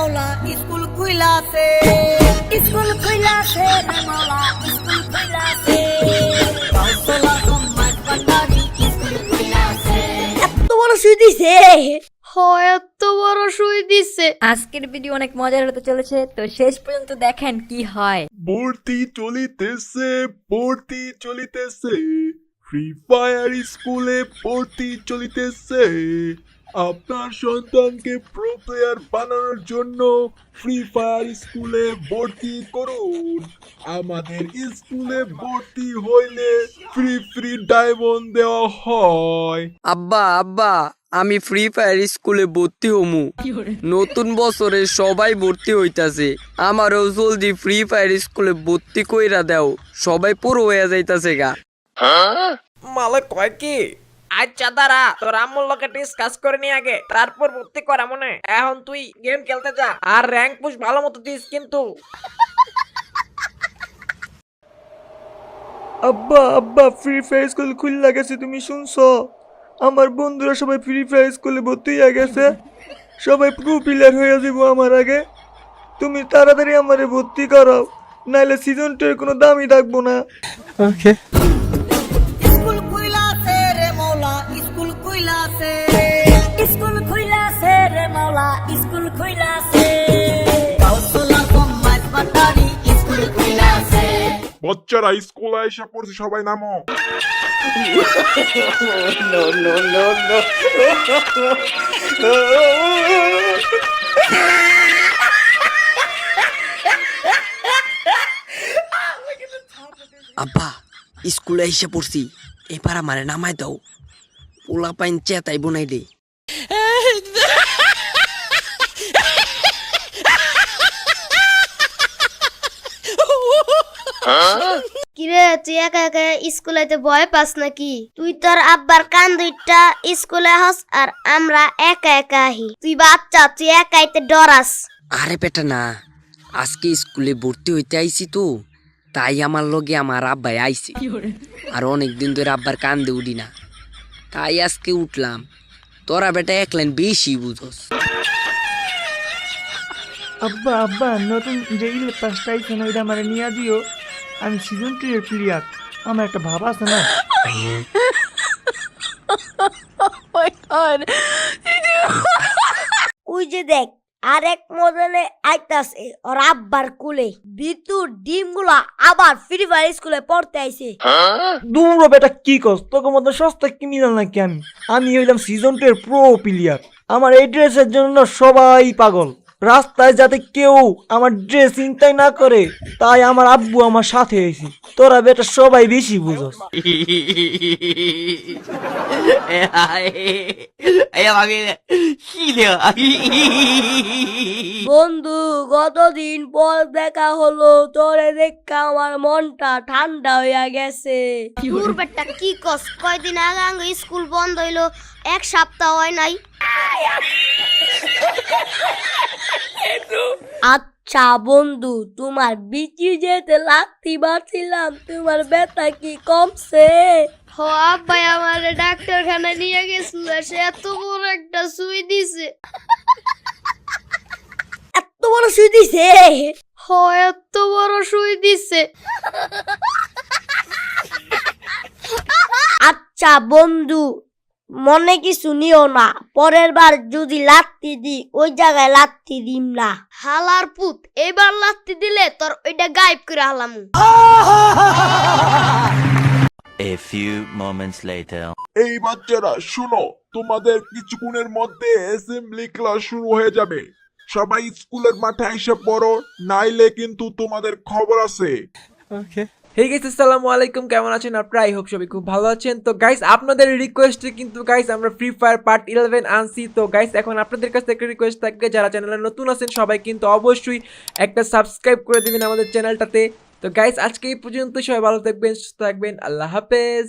মৌলা school খুইলাছে, school খুইলাছে রে মৌলা স্কুল খুইলাছে, কৌশলা সমাজ ভান্ডারি স্কুল খুইলাছে। এত বড় সুই দিছে, এত বড় সুই দিছে। আজকের ভিডিও অনেক মজার হতে চলেছে, তো শেষ পর্যন্ত দেখেন কি হয়। ভর্তি চলিতেছে ফ্রি ফায়ার স্কুলে ভর্তি চলিতেছে। আপনার সন্তানকে প্রো প্লেয়ার বানানোর জন্য ফ্রি ফায়ার স্কুলে ভর্তি করুন। আমাদের স্কুলে ভর্তি হইলে ফ্রি ডায়মন্ড দেওয়া হয়। আব্বা আমি ফ্রি ফায়ার স্কুলে ভর্তি হমু। নতুন বছরে সবাই ভর্তি হইতাছে, আমারও জলদি ফ্রি ফায়ার স্কুলে ভর্তি কইরা দাও, সবাই পুরো হয়ে যাইতাছে গা। মালে কয় কি? আচ্ছা দাঁড়া, তোর আম্মুর লোকে ডিসকাস করে নি আগে, তারপর ভর্তি করা মনে। এখন তুই গেম খেলতে যা, আর র্যাঙ্ক পুশ ভালো মতো দিস কিন্তু। আব্বা ফ্রি ফায়ার স্কুল খুলে গেছে, তুমি শুনছো? আমার বন্ধুরা সবাই ফ্রি ফায়ার স্কুলে ভর্তি হয়ে গেছে, সবাই প্রো প্লেয়ার হয়ে যাবো আমার আগে। তুমি তাড়াতাড়ি আমারে ভর্তি করো, নাইলে সিজন 2 এর কোনো দামই থাকবো না। ওকে। স্কুল খুইলাছে রে মৌলা স্কুল খুইলাছে, স্কুল খুইলাছে রে মৌলা স্কুল খুইলাছে, কৌশলা সমাজ ভান্ডারি স্কুল খুইলাছে। বাচ্চারা স্কুলে এসে পড়ছে, সবাই নামো। আব্বা স্কুলে এসে পড়ছি, এবার আমারে নামাই দাও, পোলা পাইন চেতাই বনাই দে। কিরে তুই একা একা স্কুলে ভয় পাস নাকি? তুই তোর আব্বার কান দুইটা স্কুলে হস, আর আমরা একা একা আহি। তুই বাচ্চা, তুই একাইতে ডরাস। আরে বেটা না, আজকে স্কুলে ভর্তি হইতে আইছি তো, তাই আমার লগে আমার আব্বাই আইছে, আর অনেকদিন ধরে আব্বার কান্দে উঠি না, তাই আজকে উঠলাম। তোরা বেটা এক লাইন বেশি বুঝস। আব্বা নতুন যে ইলে পাসটা আইছে না, ওইটা আমারে নিয়ে দিও। আমি সিজন 2 এর প্লেয়ার, আমার একটা ভাব আছে না। ওই যে দেখ আরেক মডেলে আইতাছে ওর আব্বার কুলে, বিতু ডিম গুলা আবার ফ্রি ফায়ার স্কুলে পড়তে আইছে। দূর বেটা, কি কস? তোকে মতো সস্তা ক্রিমিনাল নাকি আমি হইলাম সিজন 2 এর প্রো প্লেয়ার। আমার এই ড্রেসের জন্য সবাই পাগল, রাস্তায় যাতে কেউ আমার ড্রেস চিন্তাই না করে, তাই আমার আব্বু আমার সাথে আইছি। তোরা বেটা সবাই বেশি বুঝস। বন্ধু কতদিন পর দেখা হলো, তোরে দেখা আমার মনটা ঠান্ডা হইয়া গেছে। দূর বেটা কি কস? কয়দিন আগে স্কুল বন্ধ হইলো, এক সপ্তাহ হয় নাই। আচ্ছা বন্ধু, তোমার বিচি যেতে লাগতি বাঁচিলাম, তোমার ব্যথা কি কমছে? আব্বাই আমার ডাক্তারখানা নিয়ে গেছিল, সে এত বড় একটা সুই দিছে। এত বড় সুই দিছে? এত বড় সুই দিছে। আচ্ছা বন্ধু, মনে কিছু নিও না, পরের বার যদি লাত্তি দি ওই জায়গায় লাত্তি দিম না। হালার পুত, এবার লাত্তি দিলে তোর ওইটা গায়েব করে হালামু। A few moments later. এই বাচ্চারা শুনো, তোমাদের কিছুক্ষণের মধ্যে অ্যাসেম্বলি ক্লাস শুরু হয়ে যাবে। সবাই স্কুলের মাঠে এসে পড়ো, নাইলে কিন্তু তোমাদের খবর আছে। ওকে। হে গাইস, আসসালামু আলাইকুম, কেমন আছেন আপনারা? আই হোপ সবাই খুব ভালো আছেন। তো গাইস আপনাদের রিকোয়েস্টে কিন্তু গাইস আমরা ফ্রি ফায়ার পার্ট 11 আনছি। তো গাইস এখন আপনাদের কাছে একটা রিকোয়েস্ট থাকবে, যারা চ্যানেলে নতুন আছেন সবাই কিন্তু অবশ্যই একটা সাবস্ক্রাইব করে দিবেন আমাদের চ্যানেলটাতে। তো গাইস আজকে এই পর্যন্ত, সবাই ভালো থাকবেন, সুস্থ থাকবেন, আল্লাহ হাফেজ।